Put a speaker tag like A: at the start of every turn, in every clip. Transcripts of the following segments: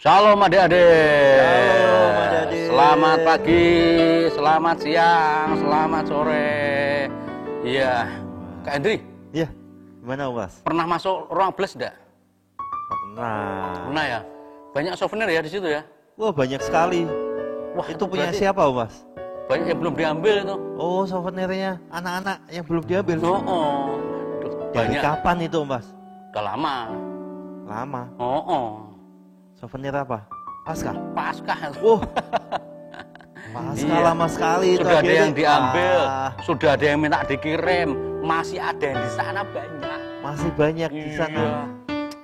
A: Shalom adik-adik.
B: Shalom adik-adik.
A: Selamat pagi, selamat siang, selamat sore. Iya, Kak Hendri.
B: Iya, gimana Mas?
A: Pernah masuk ruang bles enggak?
B: Pernah.
A: Pernah ya. Banyak souvenir ya di situ ya.
B: Wah, banyak sekali.
A: Wah,
B: Itu punya
A: berarti
B: siapa Mas?
A: banyak yang belum diambil itu.
B: Oh, souvenirnya anak-anak yang belum diambil.
A: Oh. Duh,
B: Dari
A: banyak.
B: kapan itu Mas?
A: Udah lama.
B: Lama.
A: Oh.
B: Souvenir apa? Paskah.
A: Paskah.
B: Wah. Paskah
A: Iya.
B: lama sekali itu.
A: Sudah ada
B: akhirnya.
A: yang diambil,
B: Ah,
A: sudah ada yang minta dikirim, masih ada yang di sana banyak.
B: masih banyak di sana.
A: Iya.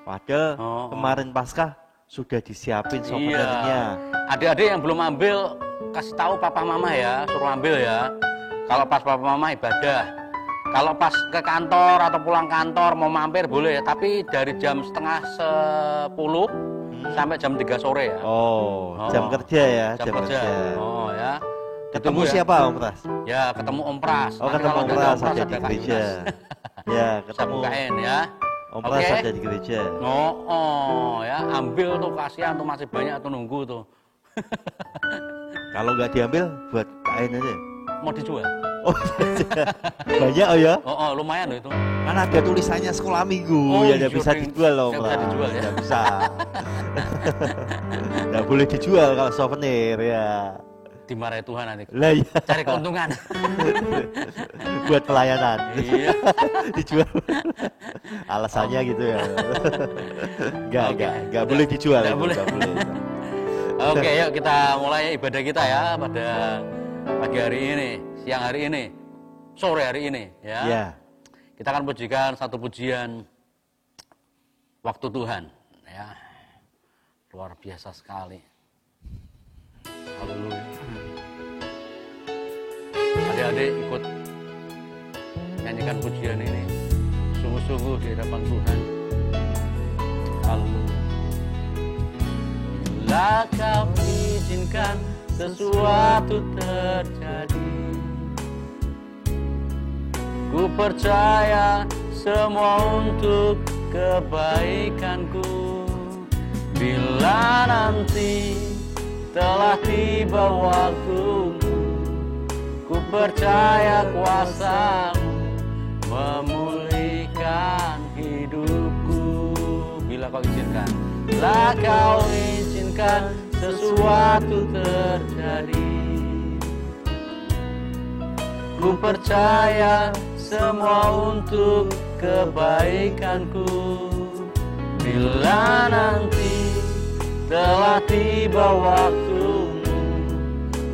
B: Padahal
A: Oh.
B: kemarin Paskah sudah disiapin souvenirnya.
A: Adik-adik yang belum ambil, kasih tahu papa mama ya, suruh ambil ya. Kalau pas papa mama ibadah. Kalau pas ke kantor atau pulang kantor mau mampir boleh, tapi dari jam setengah 10 sampai jam 3 sore ya.
B: Oh,
A: Oh.
B: jam kerja ya,
A: Jam kerja. Oh ya.
B: Ketemu
A: Ditunggu ya.
B: siapa Om Pras?
A: Ya, ketemu Om Pras.
B: Oh,
A: Nanti
B: ketemu
A: kalau
B: Om
A: nggak
B: Pras
A: ada
B: ada di
A: Kak
B: gereja.
A: Ines.
B: Ya,
A: Saya
B: ketemu
A: bukain ya.
B: Om Pras
A: Oke.
B: ada di gereja.
A: Oh ya, ambil tuh, kasihan tuh, masih banyak tuh nunggu tuh.
B: Kalau nggak diambil, buat kain aja.
A: Mau dijual?
B: Oh, banyak oh ya?
A: Oh, lumayan loh itu.
B: Kan ada tulisannya sekolah minggu,
A: Oh,
B: ya
A: iya,
B: nggak bisa
A: ding.
B: dijual loh.
A: Nggak bisa dijual ya?
B: Nggak bisa. Nggak boleh dijual kalau souvenir ya.
A: Dimarahi Tuhan nanti.
B: Lah ya,
A: Cari keuntungan.
B: buat pelayanan.
A: Iya.
B: Dijual. Alasannya gitu ya.
A: Oke.
B: Nggak boleh dijual.
A: Nggak
B: itu,
A: boleh.
B: nggak boleh.
A: Oke, yuk kita mulai ibadah kita ya pada pagi hari ini, siang hari ini, sore hari ini ya.
B: Ya.
A: Kita akan pujikan satu pujian waktu Tuhan ya. Luar biasa sekali. Haleluya. Adik-adik ikut nyanyikan pujian ini sungguh-sungguh di hadapan Tuhan. Haleluya. Bila kau izinkan sesuatu terjadi, ku percaya semua untuk kebaikanku. Bila nanti telah tiba waktumu, ku percaya kuasa-Mu memulihkan hidupku. Bila kau izinkan, bila kau izinkan sesuatu terjadi, ku percaya semua untuk kebaikanku. Bila nanti telah tiba waktumu,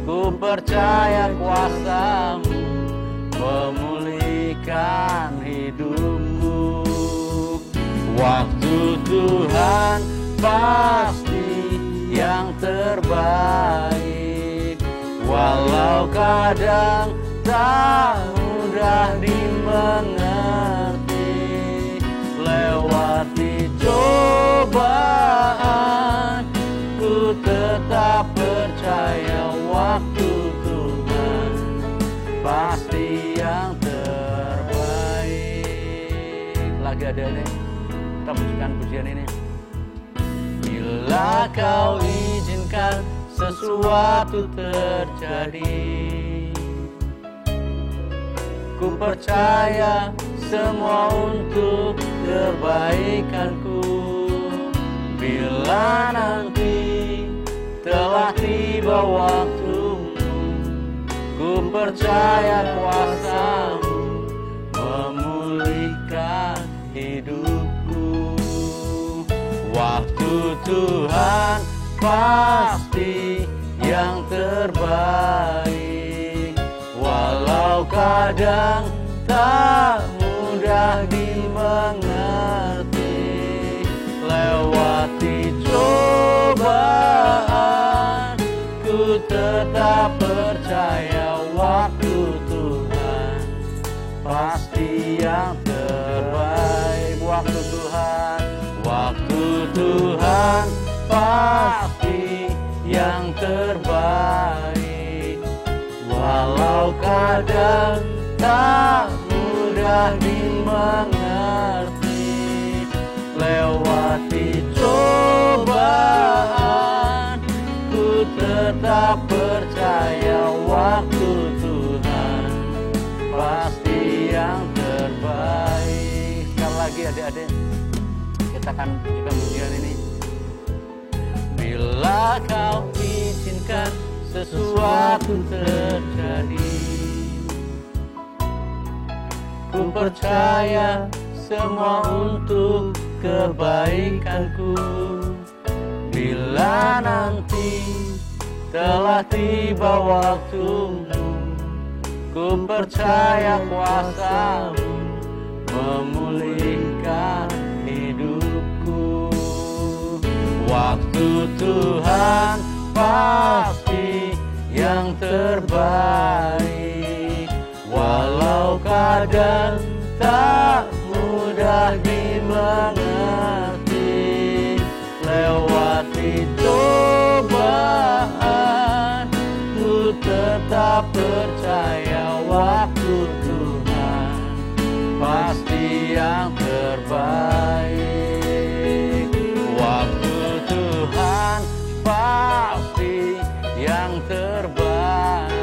A: ku percaya kuasa-Mu memulihkan hidupku. Waktu Tuhan pasti yang terbaik, walau kadang tak mudah dimengerti. Lewati cobaan, ku tetap percaya waktu Tuhan pasti yang terbaik. Lagi ada ini, kita pujikan pujian ini. Bila kau izinkan sesuatu terjadi, ku percaya semua untuk kebaikanku. Bila nanti telah tiba waktumu, ku percaya kuasa-Mu memulihkan hidupku. Waktu Tuhan pasti yang terbaik, walau kadang tak mudah dimengerti. Lewati cobaan, ku tetap percaya waktu Tuhan pasti yang terbaik. Waktu Tuhan, waktu Tuhan pasti yang terbaik, walau kadang tak mudah dimengerti. Lewati cobaan, tetap percaya waktu Tuhan pasti yang terbaik. Sekali lagi adik-adik, kita akan juga pujian ini. Bila kau izinkan sesuatu terjadi, ku percaya semua untuk kebaikanku. Bila nanti telah tiba waktumu, ku percaya kuasa-Mu memulihkan hidupku. Waktu Tuhan pasti yang terbaik, walau kadang tak mudah dimengerti. Lewati cobaan, ku tetap percaya waktu Tuhan pasti yang terbaik. Waktu Tuhan pasti yang terbaik,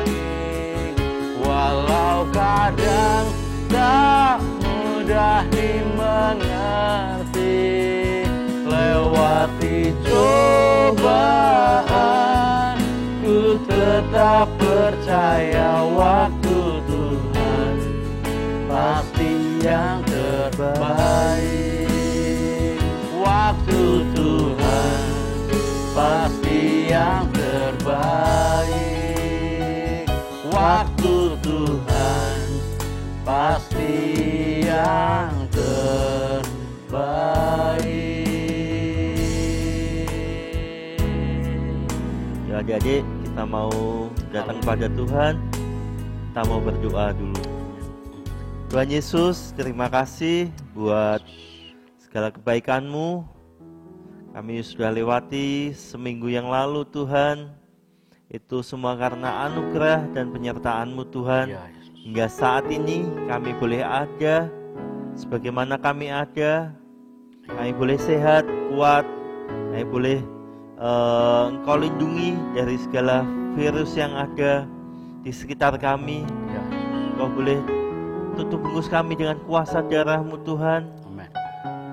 A: walau kadang tak mudah dimengerti. Lewati cobaan, ku tetap percaya waktu Tuhan pasti yang terbaik. Waktu Tuhan pasti yang terbaik. Waktu Tuhan pasti yang terbaik.
B: Ya adik-adik, kita mau datang pada Tuhan. Kita mau berdoa dulu. Tuhan Yesus, terima kasih buat segala kebaikan-Mu. Kami sudah lewati seminggu yang lalu Tuhan. Itu semua karena anugerah dan penyertaan-Mu Tuhan. Hingga saat ini kami boleh ada sebagaimana kami ada. Kami boleh sehat, kuat. Kami boleh Engkau lindungi dari segala virus yang ada di sekitar kami. Engkau boleh tutup bungkus kami dengan kuasa darah-Mu Tuhan.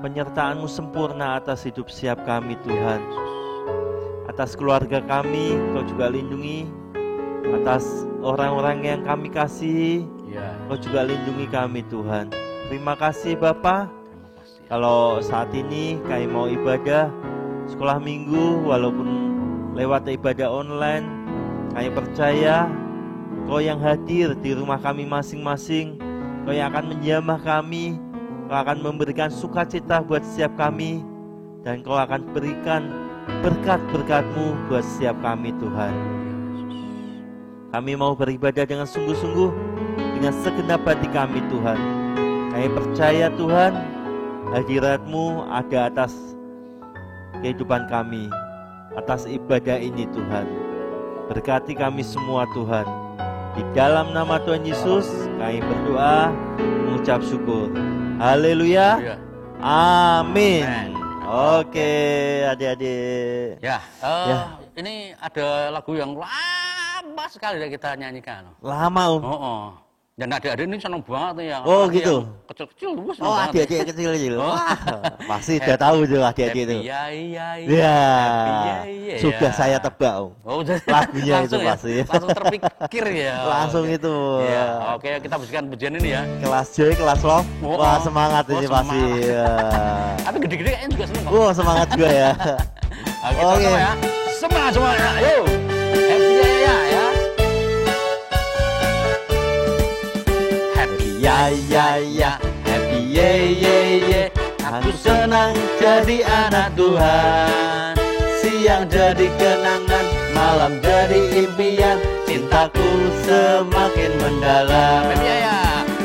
B: Penyertaan-Mu sempurna atas hidup setiap kami Tuhan. Atas keluarga kami Engkau juga lindungi. Atas orang-orang yang kami kasihi Engkau juga lindungi kami Tuhan. Terima kasih Bapa. Kalau saat ini kami mau ibadah sekolah minggu, walaupun lewat ibadah online, kami percaya Kau yang hadir di rumah kami masing-masing, Kau yang akan menjamah kami, Kau akan memberikan sukacita buat setiap kami, dan Kau akan berikan berkat-berkat-Mu buat setiap kami Tuhan. Kami mau beribadah dengan sungguh-sungguh, dengan segenap hati kami Tuhan. Kami percaya Tuhan, hadirat-Mu ada atas kehidupan kami, atas ibadah ini Tuhan. Berkati kami semua Tuhan. Di dalam nama Tuhan Yesus kami berdoa, mengucap syukur. Haleluya. Amin. Oke, adik-adik.
A: Ini ada lagu yang lama sekali kita nyanyikan.
B: Lama
A: Dan adik-adik ini senang banget ya.
B: Oh gitu.
A: Kecil-kecil tuh senang
B: banget. Adik-adik kecil-kecil. Pasti udah tahu tuh adik-adik itu. Iya. Sudah saya tebak. Lagunya itu pasti.
A: Langsung terpikir ya.
B: Langsung itu.
A: Ya, oke, kita bersihkan pujian ini ya.
B: Kelas J, kelas Love. Wah, semangat ini pasti.
A: Tapi gede-gede kayaknya juga senang.
B: Wah, semangat juga ya.
A: Oke. Semangat semuanya. Ayo. Happy ya. Ya, happy ye. Aku senang jadi anak Tuhan. Siang jadi kenangan, malam jadi impian. Cintaku semakin mendalam.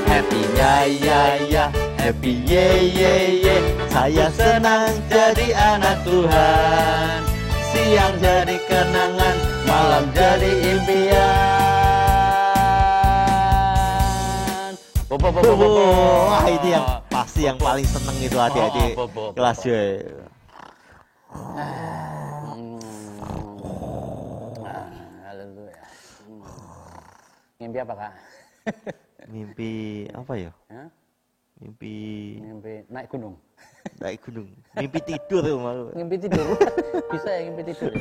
A: Happy ya, happy ye. Saya senang jadi anak Tuhan. Siang jadi kenangan, malam jadi impian.
B: Wah, itu yang pasti yang paling seneng itu adik-adik kelas J.
A: Mimpi apa, Kak?
B: Mimpi apa ya?
A: Hah?
B: Mimpi
A: naik gunung.
B: naik gunung. Mimpi tidur ya, malu.
A: Mimpi tidur. Bisa ya mimpi tidur. Ya?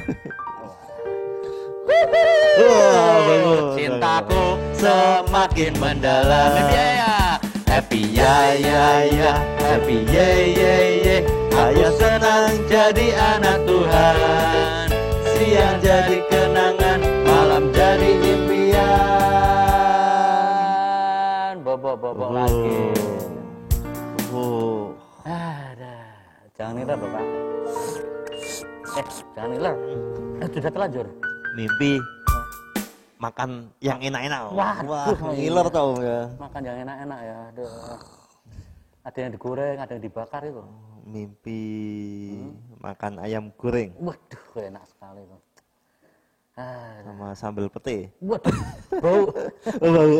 B: Wah, bagus.
A: Cintaku semakin mendalam. Happy ya, happy ye. Aku senang jadi anak Tuhan. Siang jadi kenangan, malam jadi impian. Bobo lagi.
B: Oh.
A: Ada. Jangan ngiler loh, Pak. Jangan ngiler. Sudah telanjur.
B: Mimpi makan yang enak-enak.
A: Wah,
B: ngiler tau ya.
A: Makan yang enak-enak ya. Aduh. Ada yang digoreng, ada yang dibakar itu.
B: Mimpi makan ayam goreng.
A: Waduh, enak sekali itu.
B: Sama sambal pete.
A: Waduh, bau.
B: Bau.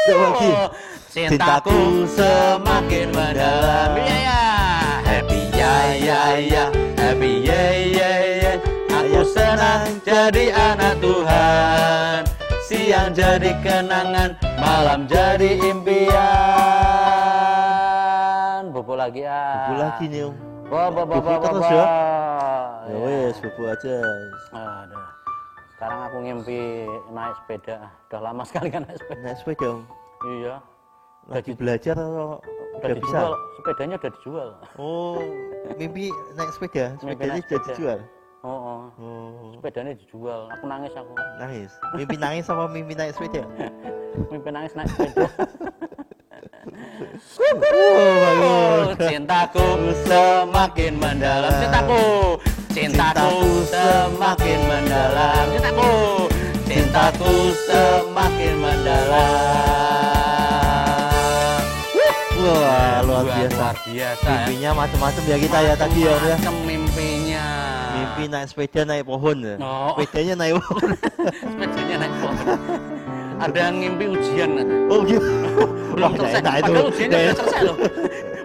B: Lagi.
A: Cintaku semakin mendalam. Ya. Happy ya. Happy ye. Aku senang jadi anak Tuhan. Siang jadi kenangan, malam jadi impian. Bobo lagi ya.
B: Bobo lagi nih, Om.
A: Bobo
B: terus ya. Ya wes, bobo aja.
A: Aduh. Sekarang aku ngimpi naik sepeda. Udah lama sekali kan naik sepeda.
B: Naik sepeda, Om.
A: Iya.
B: Lagi belajar atau
A: Udah
B: bisa?
A: dijual. Sepedanya udah dijual.
B: Oh, mimpi naik sepeda,
A: Mimpi
B: sepedanya
A: naik
B: sudah
A: sepeda.
B: dijual.
A: Oh. Sepedanya dijual. Aku nangis aku.
B: Nangis. Mimpi nangis sama mimpi naik sepeda.
A: Mimpi nangis naik sepeda. Cintaku semakin mendalam. Cintaku semakin mendalam. Cintaku semakin mendalam.
B: Wah, luar biasa. Mimpinya macam-macam ya kita ya tadi ya.
A: Mimpinya.
B: Mimpi naik sepeda naik pohon ya.
A: Oh.
B: Sepedanya naik pohon.
A: Sepedanya naik pohon. Ada yang ngimpi ujian.
B: Oh gitu.
A: Belum selesai. Padahal ujiannya udah selesai loh.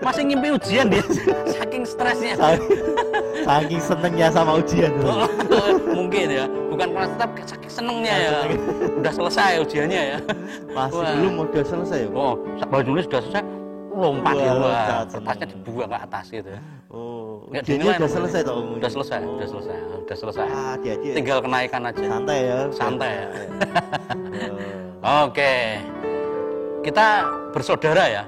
A: Masih ngimpi ujian dia. Saking stresnya.
B: Saking senengnya sama ujian.
A: Mungkin ya. Bukan karena tetap saking senengnya ya. Udah selesai ujiannya ya.
B: Masih belum udah selesai.
A: Oh, bajunya sudah selesai. Lompat ya. Tasnya
B: seneng.
A: dibuang ke atas gitu ya.
B: Oh,
A: Nggak
B: ujiannya
A: dinilai
B: udah
A: namanya.
B: selesai toh?
A: Udah selesai.
B: Hati-hati.
A: Tinggal kenaikan aja.
B: Santai ya.
A: Santai ya. Oke. Kita bersaudara ya.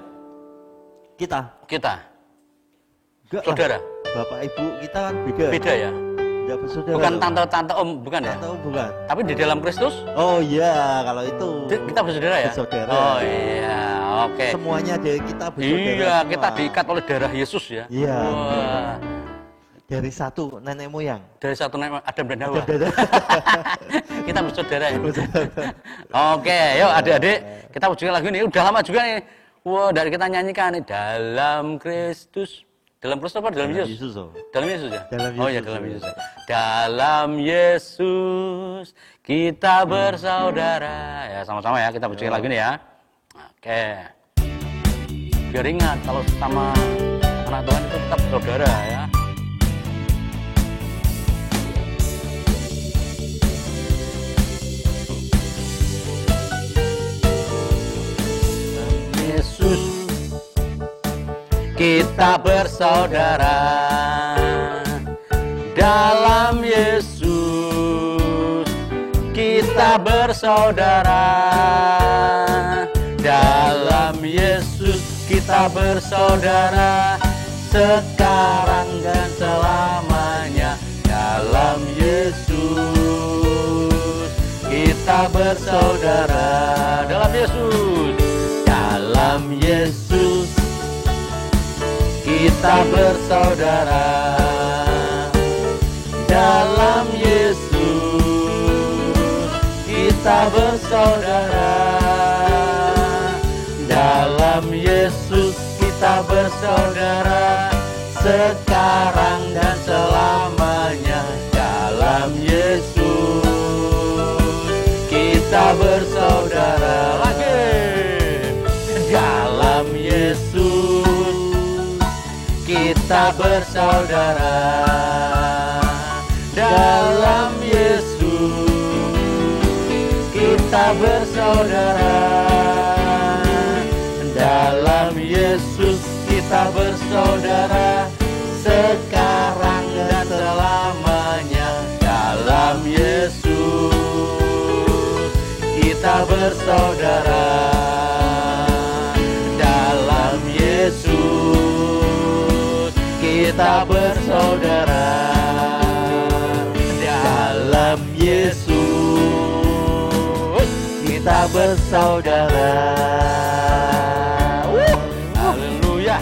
B: Kita.
A: Enggak saudara.
B: Bapak ibu kita kan beda.
A: Beda ya.
B: Enggak bersaudara.
A: Bukan tante om, bukan ya?
B: Tante om bukan.
A: Tapi di dalam Kristus
B: Oh iya, kalau itu
A: kita bersaudara ya?
B: Bersaudara.
A: Oh iya, oke.
B: Semuanya dari kita bersaudara.
A: Iya,
B: semua.
A: kita diikat oleh darah Yesus ya.
B: Iya.
A: Wah.
B: Dari satu nenek moyang.
A: Dari satu nama Adam dan Hawa.
B: Ada.
A: Kita bersaudara ya. Oke, yuk adik-adik, kita ujungnya lagu ini. Udah lama juga nih. Wah, dari kita nyanyikan nih dalam Kristus. Dalam Kristus apa dalam Yesus?
B: Yesus. Oh.
A: Dalam Yesus ya?
B: Dalam
A: Oh ya
B: Yesus.
A: dalam Yesus. Dalam Yesus kita bersaudara. Ya sama-sama ya kita ujungnya lagu ini ya. Oke. Biar ingat kalau sama anak Tuhan itu tetap saudara ya. Yesus kita bersaudara. Dalam Yesus kita bersaudara. Dalam Yesus kita bersaudara. Sekarang dan selamanya. Dalam Yesus kita bersaudara. Dalam Yesus. Dalam Yesus kita bersaudara. Dalam Yesus kita bersaudara. Dalam Yesus kita bersaudara. Sekarang dan selamanya. Dalam Yesus kita bersaudara. Dalam Yesus kita bersaudara. Dalam Yesus bersaudara. Dalam Yesus kita bersaudara, sekarang dan selamanya. Dalam Yesus kita bersaudara. Dalam Yesus kita bersaudara. Dalam Yesus kita bersaudara. Haleluya.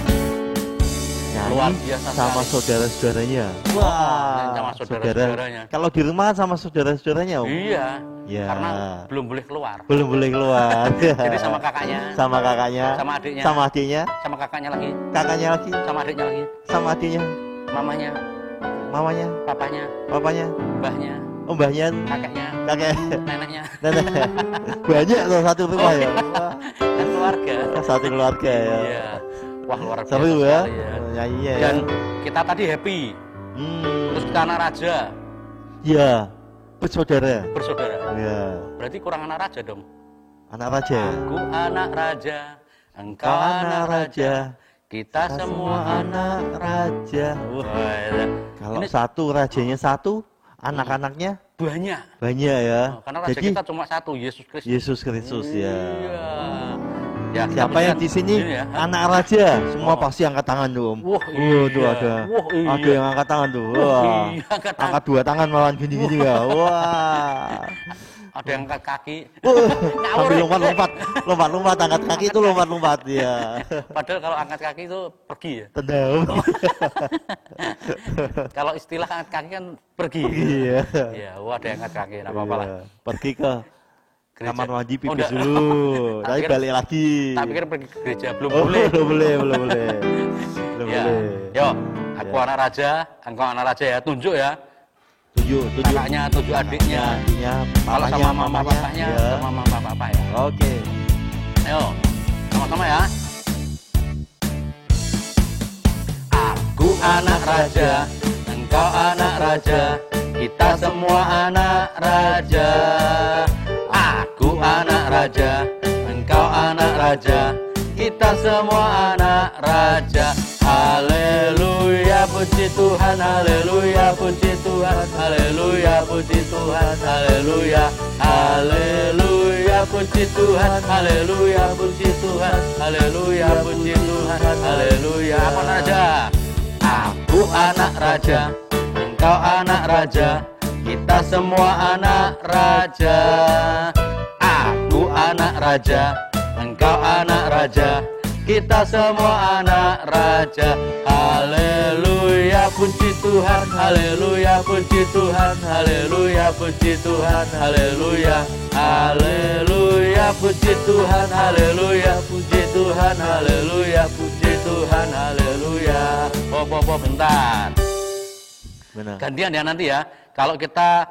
A: Luar biasa
B: sama
A: sekali.
B: saudara-saudaranya.
A: Wah, sama saudara-saudaranya.
B: Kalau di rumah sama saudara-saudaranya, Om?
A: Iya.
B: Ya.
A: Karena belum boleh keluar.
B: Belum boleh keluar.
A: Jadi sama kakaknya,
B: Sama kakaknya,
A: sama adiknya,
B: sama adiknya,
A: sama kakaknya lagi,
B: kakaknya lagi,
A: sama adiknya lagi,
B: sama adiknya,
A: mamanya,
B: mamanya,
A: papanya,
B: papanya,
A: mbahnya,
B: mbahnya,
A: kakeknya,
B: kakek,
A: neneknya,
B: nenek. Banyak loh satu rumah ya. Wah,
A: dan keluarga.
B: satu keluarga ya.
A: Iya. Wah, luar biasa
B: Seru ya.
A: sekali ya.
B: Ya iya.
A: Dan kita tadi happy. Terus kita anak raja,
B: Iya. Bersaudara.
A: bersaudara.
B: Iya.
A: Berarti kurang anak raja dong.
B: Anak raja.
A: Aku anak raja, engkau anak raja, kita semua anak
B: raja.
A: Wah,
B: Kalau
A: ini
B: satu rajanya satu, anak-anaknya
A: banyak.
B: banyak ya.
A: Karena raja
B: Jadi
A: kita cuma satu, Yesus Kristus.
B: Yesus Kristus ya.
A: Iya. Ya, kita
B: Siapa yang di sini
A: ya.
B: anak raja, semua
A: Oh.
B: pasti angkat tangan tuh, Om.
A: Wah,
B: Tuh
A: iya.
B: ada.
A: Wah, iya.
B: Ada yang angkat tangan tuh.
A: Wah,
B: Wah.
A: iya, angkat tangan.
B: Angkat dua tangan malah gini-gini ya. Wah.
A: Ada yang angkat kaki.
B: Sambil lompat-lompat angkat kaki itu lompat-lompat ya.
A: Padahal kalau angkat kaki itu pergi ya.
B: Tendang.
A: Kalau istilah angkat kaki kan pergi.
B: Iya.
A: Iya, wah ada yang angkat kaki, enggak apa-apa lah.
B: Iya. Pergi ke
A: Gereja.
B: kamar mandi
A: Oh,
B: pipis
A: enggak.
B: dulu.
A: Tak
B: Tapi
A: pikir-
B: balik lagi.
A: Tak pikir pergi ke gereja, belum
B: Oh,
A: boleh.
B: belum boleh, belum boleh. Belum
A: Ya.
B: boleh.
A: Yo, aku
B: Ya.
A: anak raja, engkau anak raja ya, tunjuk ya.
B: Tujuh.
A: Kakaknya, tunjuk adiknya.
B: Adiknya,
A: Kalau
B: papanya,
A: sama mama
B: mamanya.
A: papanya,
B: Ya.
A: sama mama papa ya.
B: Oke.
A: Ayo, sama-sama ya. Aku anak raja, engkau anak raja, kita semua anak raja. Aku anak raja, engkau anak raja, kita semua anak raja. Haleluya, puji Tuhan, haleluya, puji Tuhan, haleluya, puji Tuhan, haleluya, haleluya, puji Tuhan, haleluya, puji Tuhan, haleluya, puji Tuhan, haleluya. Aku anak raja, aku anak raja, engkau anak raja, kita semua anak raja. Aku anak raja, engkau anak raja, kita semua anak raja. Haleluya, puji Tuhan, haleluya, puji Tuhan, haleluya, puji Tuhan, haleluya, haleluya, puji Tuhan, haleluya, puji Tuhan, haleluya, puji Tuhan, haleluya. Bentar.
B: Benar.
A: Gantian ya nanti ya. Kalau kita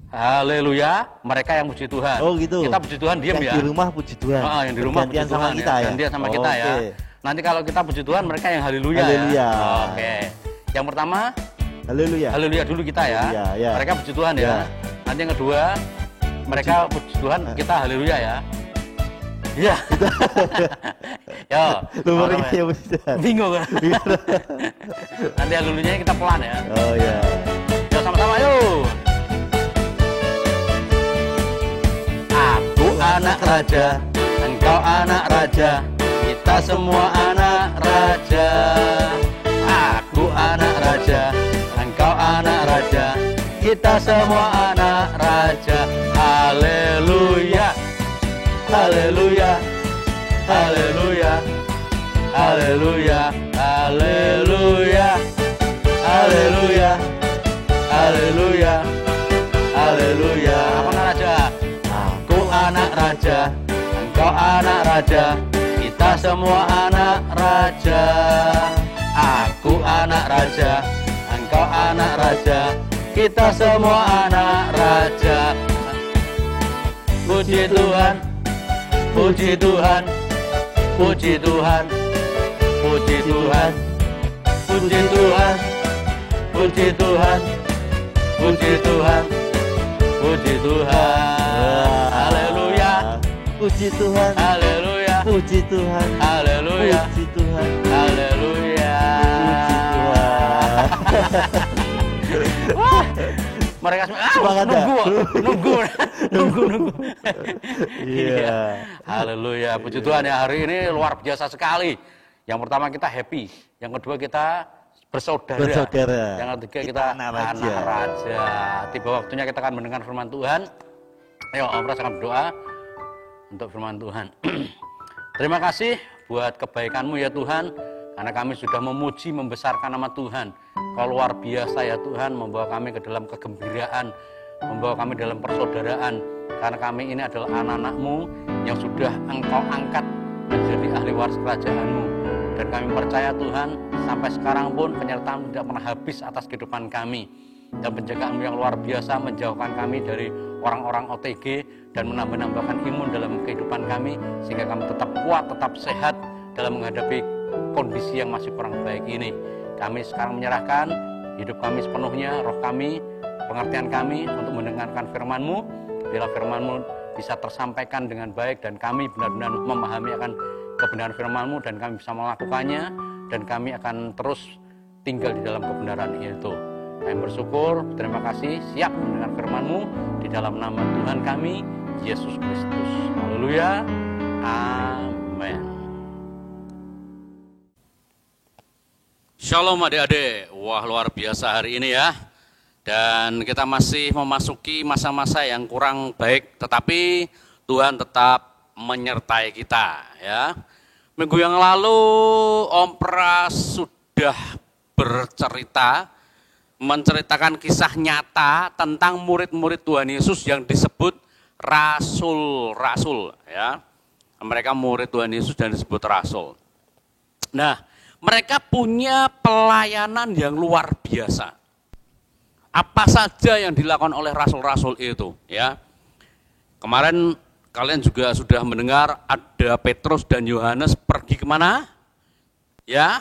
A: haleluya, mereka yang puji Tuhan.
B: Oh gitu.
A: Kita puji Tuhan diam
B: Yang
A: ya.
B: di rumah puji Tuhan.
A: Yang di rumah
B: Gantian
A: puji
B: sama
A: Tuhan
B: kita ya.
A: Gantian sama kita ya.
B: Oke.
A: Nanti kalau kita puji Tuhan, mereka yang haleluya.
B: Haleluya.
A: Ya. Oke. Yang pertama,
B: Haleluya.
A: haleluya dulu kita ya.
B: Haleluya, ya.
A: Mereka puji Tuhan ya.
B: Ya.
A: Nanti yang kedua, mereka puji Tuhan, kita haleluya ya. Iya. Yo.
B: Lu
A: sama-sama
B: mereka
A: ya.
B: yang puji Tuhan.
A: Bingung kan? Nanti haleluyanya kita pelan ya.
B: Oh ya.
A: Yo sama-sama yuk. Aku anak raja, engkau anak raja, kita semua anak raja. Aku anak raja, engkau anak raja, kita semua anak raja. Haleluya, haleluya, haleluya, haleluya, haleluya, haleluya, haleluya, haleluya. Apa anak raja? Aku anak raja, engkau anak raja, kita semua anak raja. Aku anak raja, engkau anak raja, kita semua anak raja. Puji Tuhan, puji Tuhan, puji Tuhan, puji Tuhan, puji Tuhan, puji Tuhan, puji Tuhan, puji Tuhan. Haleluya.
B: Puji Tuhan.
A: Haleluya.
B: Puji Tuhan.
A: Haleluya.
B: Puji Tuhan.
A: Haleluya.
B: Puji Tuhan.
A: Wah, mereka
B: Semangat ya?
A: nunggu.
B: Iya.
A: Haleluya. Puji Tuhan ya, hari ini luar biasa sekali. Yang pertama kita happy, yang kedua kita bersaudara. Yang ketiga kita anak raja. Tiba waktunya kita akan mendengar firman Tuhan. Ayo, Om Pras akan berdoa untuk firman Tuhan. Terima kasih buat kebaikan-Mu ya Tuhan, karena kami sudah memuji, membesarkan nama Tuhan. Kau luar biasa ya Tuhan, membawa kami ke dalam kegembiraan, membawa kami dalam persaudaraan, karena kami ini adalah anak-anak-Mu yang sudah Engkau angkat menjadi ahli waris kerajaan-Mu. Dan kami percaya Tuhan, sampai sekarang pun penyertaan tidak pernah habis atas kehidupan kami. Dan penjagaan-Mu yang luar biasa menjauhkan kami dari orang-orang OTG dan menambah-nambahkan imun dalam kehidupan kami, sehingga kami tetap kuat, tetap sehat dalam menghadapi kondisi yang masih kurang baik ini. Kami sekarang menyerahkan hidup kami sepenuhnya, roh kami, pengertian kami untuk mendengarkan firman-Mu. Bila firman-Mu bisa tersampaikan dengan baik dan kami benar-benar memahami akan kebenaran firman-Mu dan kami bisa melakukannya, dan kami akan terus tinggal di dalam kebenaran itu. Kami bersyukur, terima kasih, siap mendengar firman-Mu di dalam nama Tuhan kami, Yesus Kristus. Haleluya. Amin. Shalom adik-adik. Wah, luar biasa hari ini ya. Dan kita masih memasuki masa-masa yang kurang baik, tetapi Tuhan tetap menyertai kita ya. Minggu yang lalu Om Pras sudah menceritakan kisah nyata tentang murid-murid Tuhan Yesus yang disebut rasul-rasul ya. Mereka murid Tuhan Yesus dan disebut rasul. Nah, mereka punya pelayanan yang luar biasa. Apa saja yang dilakukan oleh rasul-rasul itu ya. Kemarin kalian juga sudah mendengar ada Petrus dan Yohanes pergi kemana? Ya?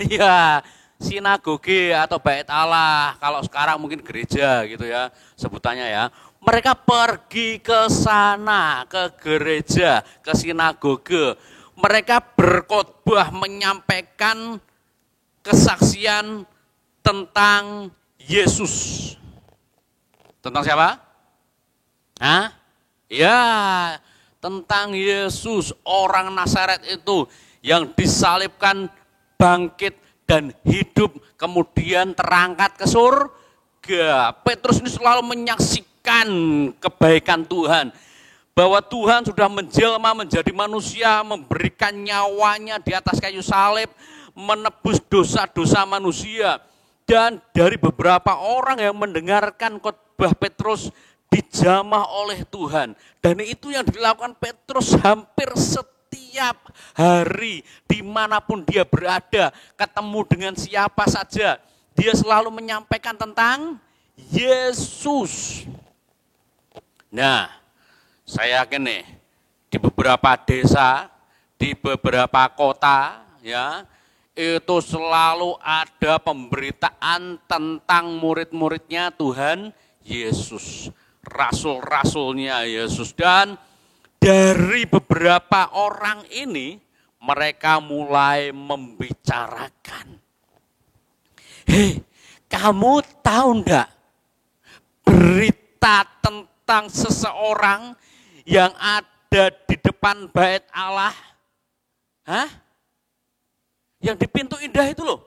A: Ya, sinagoge atau bait Allah, kalau sekarang mungkin gereja gitu ya sebutannya ya. Mereka pergi ke sana, ke gereja, ke sinagoge. Mereka berkhotbah menyampaikan kesaksian tentang Yesus. Tentang siapa? Ya, tentang Yesus, orang Nazaret itu yang disalibkan, bangkit dan hidup, kemudian terangkat ke surga. Petrus ini selalu menyaksikan kebaikan Tuhan, bahwa Tuhan sudah menjelma menjadi manusia, memberikan nyawanya di atas kayu salib, menebus dosa-dosa manusia. Dan dari beberapa orang yang mendengarkan khotbah Petrus dijamah oleh Tuhan. Dan itu yang dilakukan Petrus hampir setiap hari, dimanapun dia berada, ketemu dengan siapa saja, dia selalu menyampaikan tentang Yesus. Nah, saya yakin nih, di beberapa desa, di beberapa kota, ya, itu selalu ada pemberitaan tentang murid-muridnya Tuhan Yesus, rasul-rasulnya Yesus. Dan dari beberapa orang ini, mereka mulai membicarakan, hei, kamu tahu enggak berita tentang seseorang yang ada di depan bait Allah? Yang di pintu indah itu loh.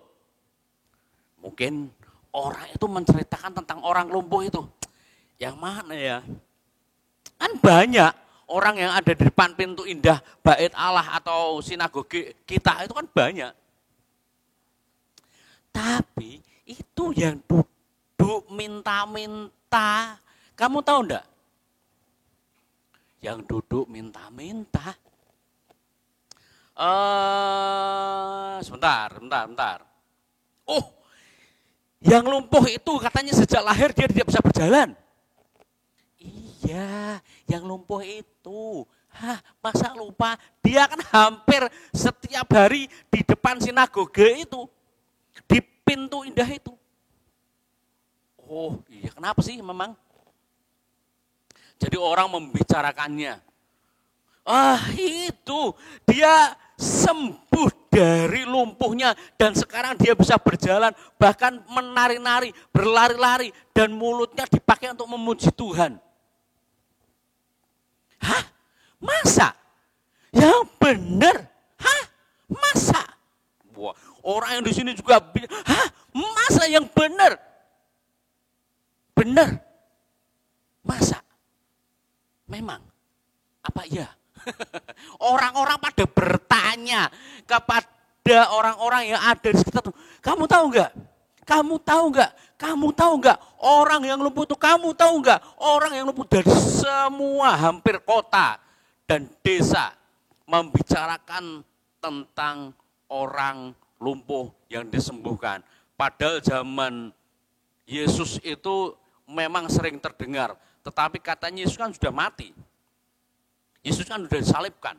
A: Mungkin orang itu menceritakan tentang orang lumpuh itu. Yang mana ya? Kan banyak orang yang ada di depan pintu indah bait Allah atau sinagoge kita, itu kan banyak. Tapi itu yang duduk minta-minta. Kamu tahu enggak? Yang duduk minta-minta. Sebentar. Oh, yang lumpuh itu katanya sejak lahir dia tidak bisa berjalan. Iya, yang lumpuh itu. Masa lupa? Dia kan hampir setiap hari di depan sinagoge itu, di pintu indah itu. Oh iya, kenapa sih memang? Jadi orang membicarakannya. Ah itu, dia sembuh dari lumpuhnya dan sekarang dia bisa berjalan, bahkan menari-nari, berlari-lari dan mulutnya dipakai untuk memuji Tuhan. Hah? Masa? Yang benar? Hah? Masa? Wah, orang yang di sini juga, hah? Masa yang benar? Benar? Masa? Memang? Apa iya? Orang-orang pada bertanya kepada orang-orang yang ada di sekitar itu. Kamu tahu enggak? Kamu tahu enggak? Kamu tahu enggak? Orang yang lumpuh itu, kamu tahu enggak? Orang yang lumpuh dari semua hampir kota dan desa membicarakan tentang orang lumpuh yang disembuhkan. Padahal zaman Yesus itu memang sering terdengar, tetapi katanya Yesus kan sudah mati. Yesus kan sudah disalibkan.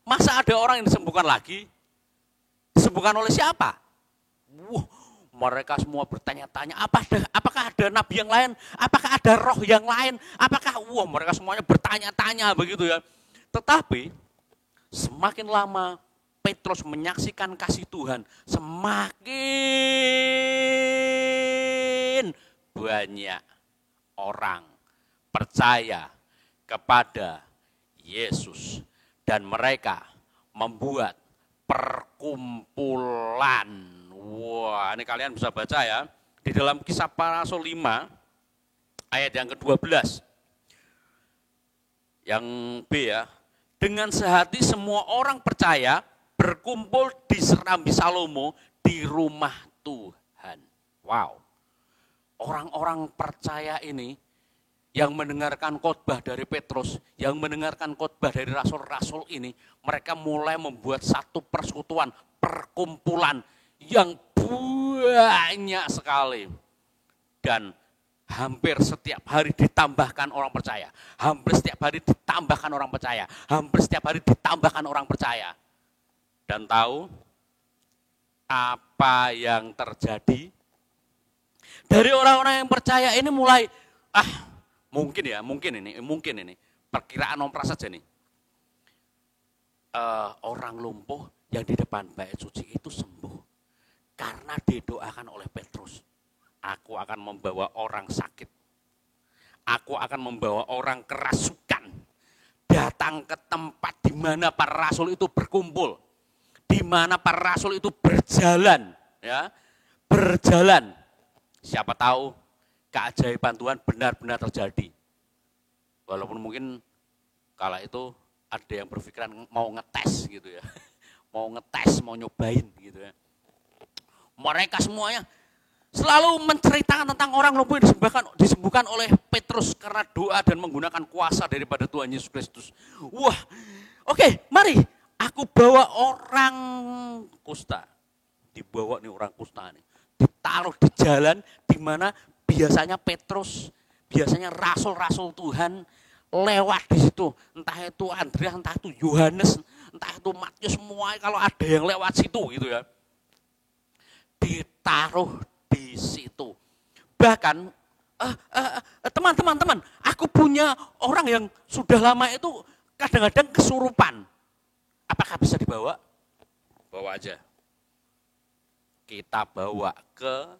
A: Masa ada orang yang disembuhkan lagi? Disembuhkan oleh siapa? Mereka semua bertanya-tanya, apakah ada nabi yang lain? Apakah ada roh yang lain? Apakah, mereka semuanya bertanya-tanya begitu ya. Tetapi semakin lama Petrus menyaksikan kasih Tuhan, semakin banyak orang percaya kepada Yesus dan mereka membuat perkumpulan. Wah, ini kalian bisa baca ya di dalam Kisah Para Rasul 5 ayat yang ke-12. Yang B ya. Dengan sehati semua orang percaya berkumpul di Serambi Salomo di rumah Tuhan. Wow. Orang-orang percaya ini yang mendengarkan khotbah dari Petrus, yang mendengarkan khotbah dari rasul-rasul ini, mereka mulai membuat satu persekutuan, perkumpulan yang banyak sekali. Dan hampir setiap hari ditambahkan orang percaya. Hampir setiap hari ditambahkan orang percaya. Hampir setiap hari ditambahkan orang percaya. Dan tahu apa yang terjadi? Dari orang-orang yang percaya ini mulai, mungkin ini perkiraan Om Pras saja nih. Orang lumpuh yang di depan bait suci itu sembuh karena didoakan oleh Petrus. Aku akan membawa orang sakit. Aku akan membawa orang kerasukan datang ke tempat di mana para rasul itu berkumpul, di mana para rasul itu berjalan, ya, berjalan. Siapa tahu keajaiban Tuhan benar-benar terjadi. Walaupun mungkin kala itu ada yang berpikiran mau ngetes gitu ya. Mau ngetes, mau nyobain gitu ya. Mereka semuanya selalu menceritakan tentang orang lumpuh yang disembuhkan oleh Petrus karena doa dan menggunakan kuasa daripada Tuhan Yesus Kristus. Wah, oke, mari aku bawa orang kusta. Dibawa nih orang kusta nih. Ditaruh di jalan di mana biasanya Petrus, biasanya rasul-rasul Tuhan lewat di situ. Entah itu Andreas, entah itu Yohanes, entah itu Matius, semua kalau ada yang lewat situ gitu ya. Ditaruh di situ. Bahkan teman-teman, aku punya orang yang sudah lama itu kadang-kadang kesurupan. Apakah bisa dibawa? Bawa aja. Kita bawa ke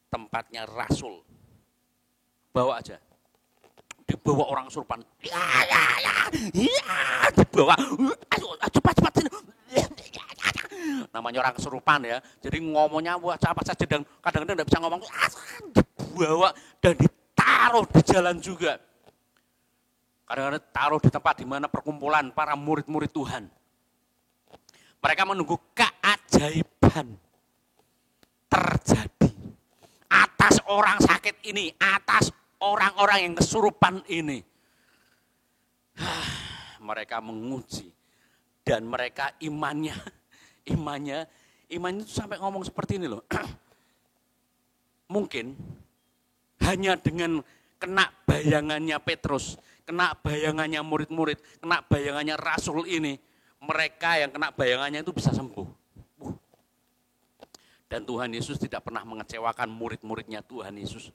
A: tempatnya rasul. Bawa aja. Dibawa orang kesurupan. Ya, dibawa. Ayo, cepat sini. Namanya orang kesurupan ya. Jadi ngomongnya apa saja dan kadang-kadang tidak bisa ngomong. Dibawa dan ditaruh di jalan juga. Kadang-kadang taruh di tempat di mana perkumpulan para murid-murid Tuhan. Mereka menunggu keajaiban terjadi atas orang sakit ini, atas orang-orang yang kesurupan ini. Mereka menguji dan mereka imannya itu sampai ngomong seperti ini loh. Mungkin hanya dengan kena bayangannya Petrus, kena bayangannya murid-murid, kena bayangannya rasul ini, mereka yang kena bayangannya itu bisa sembuh. Dan Tuhan Yesus tidak pernah mengecewakan murid-muridnya Tuhan Yesus.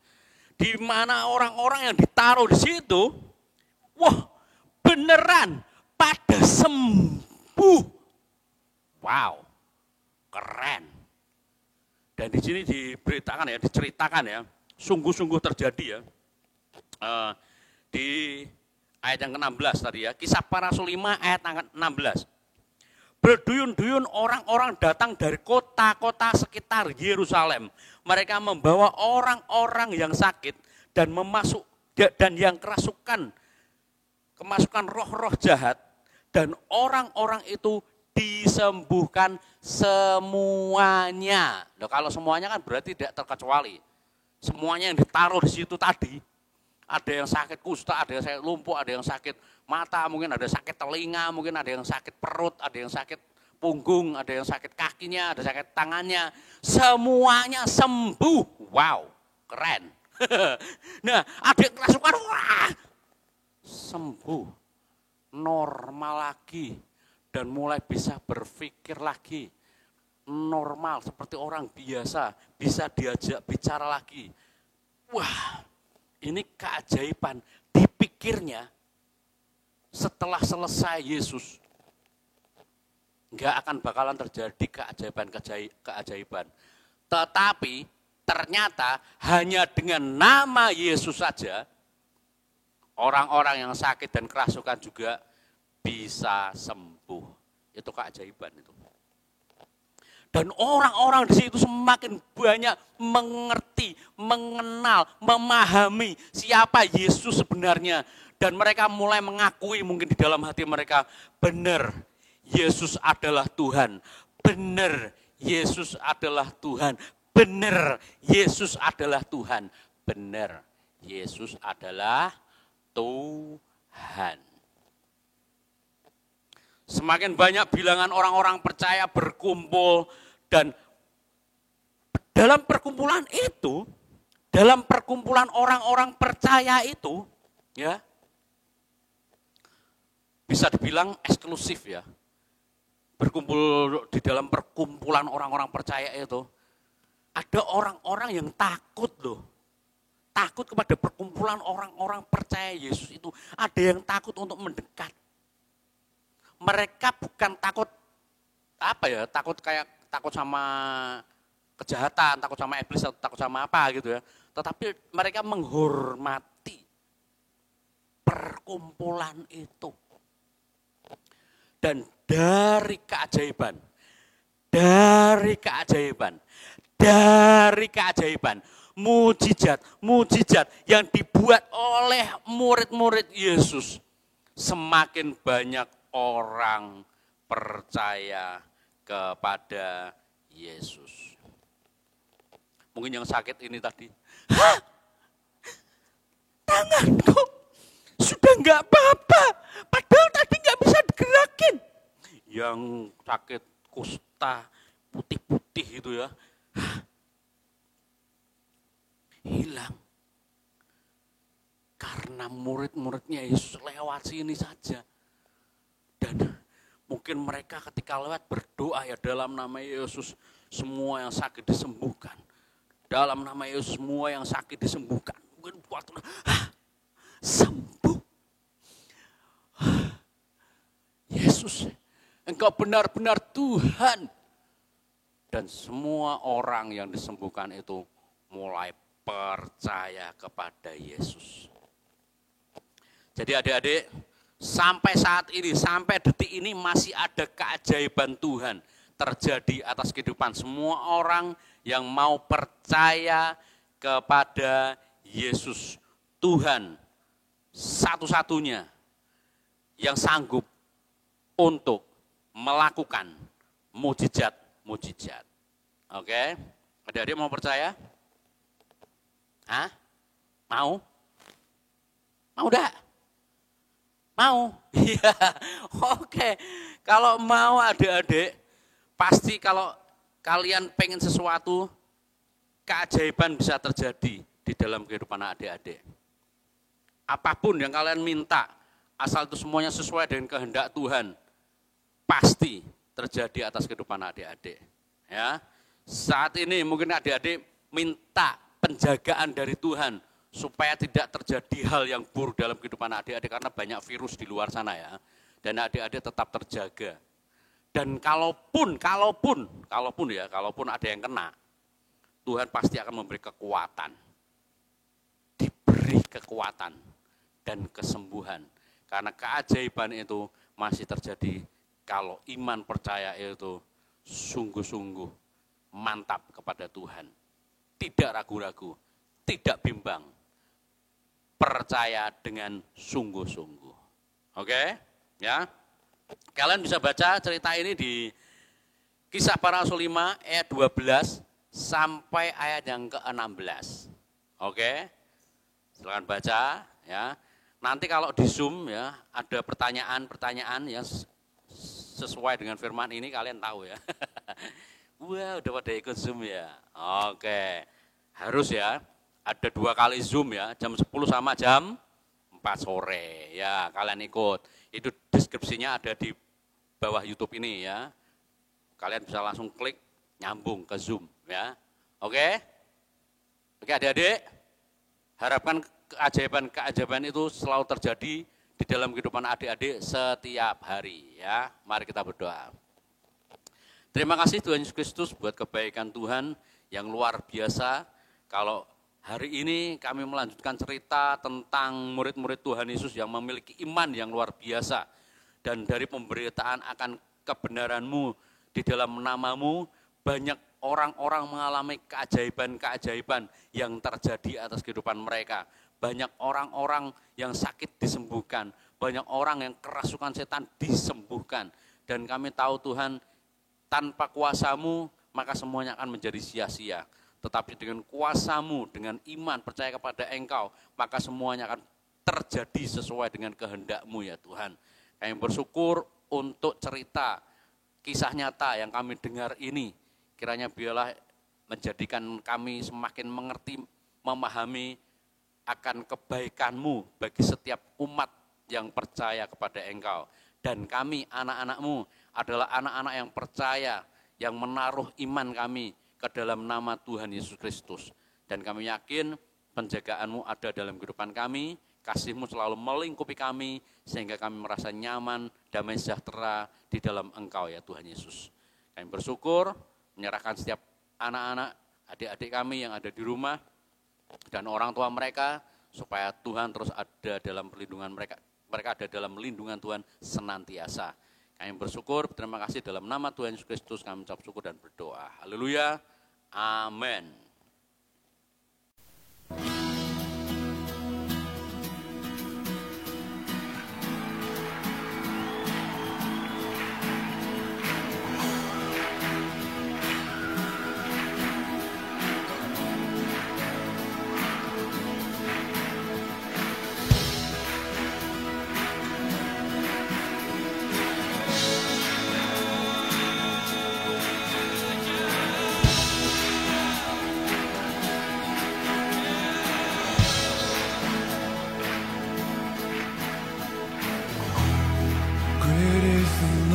A: Di mana orang-orang yang ditaruh di situ,
C: Wah, beneran pada sembuh. Wow, keren. Dan di sini diceritakan ya, sungguh-sungguh terjadi ya. Di ayat yang ke-16 tadi ya, Kisah Para Rasul 5 ayat 16. Berduyun-duyun orang-orang datang dari kota-kota sekitar Yerusalem. Mereka membawa orang-orang yang sakit dan yang kemasukan roh-roh jahat, dan orang-orang itu disembuhkan semuanya. Nah, kalau semuanya kan berarti tidak terkecuali. Semuanya yang ditaruh di situ tadi. Ada yang sakit kusta, ada yang sakit lumpuh, ada yang sakit mata, mungkin ada sakit telinga, mungkin ada yang sakit perut, ada yang sakit punggung, ada yang sakit kakinya, ada sakit tangannya. Semuanya sembuh. Wow, keren. Nah, ada yang kerasukan, wah, sembuh. Normal lagi. Dan mulai bisa berpikir lagi. Normal, seperti orang biasa. Bisa diajak bicara lagi. Wah, ini keajaiban. Dipikirnya setelah selesai Yesus, nggak akan bakalan terjadi keajaiban. Tetapi ternyata hanya dengan nama Yesus saja, orang-orang yang sakit dan kerasukan juga bisa sembuh. Itu keajaiban itu. Dan orang-orang di situ semakin banyak mengerti, mengenal, memahami siapa Yesus sebenarnya. Dan mereka mulai mengakui mungkin di dalam hati mereka, benar Yesus adalah Tuhan. Benar Yesus adalah Tuhan. Benar Yesus adalah Tuhan. Benar Yesus adalah Tuhan. Semakin banyak bilangan orang-orang percaya berkumpul, dan dalam perkumpulan itu, dalam perkumpulan orang-orang percaya itu, ya, bisa dibilang eksklusif ya. Berkumpul di dalam perkumpulan orang-orang percaya itu, ada orang-orang yang takut loh. Takut kepada perkumpulan orang-orang percaya Yesus itu. Ada yang takut untuk mendekat. Mereka bukan takut takut sama kejahatan, takut sama iblis, takut sama apa gitu ya. Tetapi mereka menghormati perkumpulan itu. Dan dari keajaiban, mujizat yang dibuat oleh murid-murid Yesus, semakin banyak orang percaya kepada Yesus. Mungkin yang sakit ini tadi, tanganku sudah enggak apa-apa, padahal tadi enggak bisa digerakin. Yang sakit kusta, putih-putih itu ya, hilang. Karena murid-muridnya Yesus lewat sini saja. Dan mungkin mereka ketika lewat berdoa ya, dalam nama Yesus semua yang sakit disembuhkan. Dalam nama Yesus semua yang sakit disembuhkan. Mungkin waktu sembuh. Yesus, Engkau benar-benar Tuhan. Dan semua orang yang disembuhkan itu mulai percaya kepada Yesus. Jadi adik-adik, sampai saat ini, sampai detik ini masih ada keajaiban Tuhan terjadi atas kehidupan semua orang yang mau percaya kepada Yesus. Tuhan satu-satunya yang sanggup untuk melakukan mujizat-mujizat. Oke, adik-adik mau percaya? Hah? Mau? Mau enggak? Mau? Iya, oke. Kalau mau adik-adik, pasti kalau kalian pengen sesuatu, keajaiban bisa terjadi di dalam kehidupan adik-adik. Apapun yang kalian minta, asal itu semuanya sesuai dengan kehendak Tuhan, pasti terjadi atas kehidupan adik-adik. Ya, saat ini mungkin adik-adik minta penjagaan dari Tuhan, supaya tidak terjadi hal yang buruk dalam kehidupan adik-adik karena banyak virus di luar sana ya. Dan adik-adik tetap terjaga. Dan kalaupun ada yang kena, Tuhan pasti akan memberi kekuatan. Diberi kekuatan dan kesembuhan. Karena keajaiban itu masih terjadi kalau iman percaya itu sungguh-sungguh mantap kepada Tuhan. Tidak ragu-ragu, tidak bimbang. Percaya dengan sungguh-sungguh. Oke? Ya. Kalian bisa baca cerita ini di Kisah Para Rasul 5 ayat 12 sampai ayat yang ke-16. Oke? Silakan baca ya. Nanti kalau di Zoom ya ada pertanyaan-pertanyaan yang sesuai dengan firman ini kalian tahu ya. Wah, udah pada ikut Zoom ya. Oke. Harus ya. Ada 2 kali Zoom ya, jam 10 sama jam 4 sore. Ya, kalian ikut. Itu deskripsinya ada di bawah YouTube ini ya. Kalian bisa langsung klik nyambung ke Zoom ya. Oke? Oke adik-adik, harapkan keajaiban itu selalu terjadi di dalam kehidupan adik-adik setiap hari ya. Mari kita berdoa. Terima kasih Tuhan Yesus Kristus buat kebaikan Tuhan yang luar biasa. Kalau hari ini kami melanjutkan cerita tentang murid-murid Tuhan Yesus yang memiliki iman yang luar biasa. Dan dari pemberitaan akan kebenaran-Mu di dalam nama-Mu, banyak orang-orang mengalami keajaiban-keajaiban yang terjadi atas kehidupan mereka. Banyak orang-orang yang sakit disembuhkan, banyak orang yang kerasukan setan disembuhkan. Dan kami tahu Tuhan, tanpa kuasa-Mu maka semuanya akan menjadi sia-sia. Tetapi dengan kuasa-Mu, dengan iman, percaya kepada Engkau, maka semuanya akan terjadi sesuai dengan kehendak-Mu ya Tuhan. Kami bersyukur untuk cerita, kisah nyata yang kami dengar ini. Kiranya biarlah menjadikan kami semakin mengerti, memahami akan kebaikan-Mu bagi setiap umat yang percaya kepada Engkau. Dan kami, anak-anak-Mu, adalah anak-anak yang percaya, yang menaruh iman kami ke dalam nama Tuhan Yesus Kristus. Dan kami yakin penjagaan-Mu ada dalam kehidupan kami, kasih-Mu selalu melingkupi kami, sehingga kami merasa nyaman, damai sejahtera di dalam Engkau ya Tuhan Yesus. Kami bersyukur, menyerahkan setiap anak-anak, adik-adik kami yang ada di rumah, dan orang tua mereka, supaya Tuhan terus ada dalam perlindungan mereka ada dalam lindungan Tuhan senantiasa. Kami bersyukur, terima kasih dalam nama Tuhan Yesus Kristus kami ucap syukur dan berdoa. Haleluya, amin.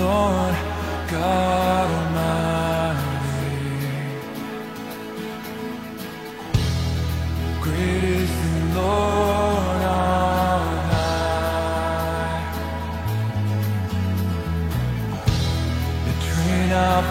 D: Lord God Almighty, great is the Lord on high. The train of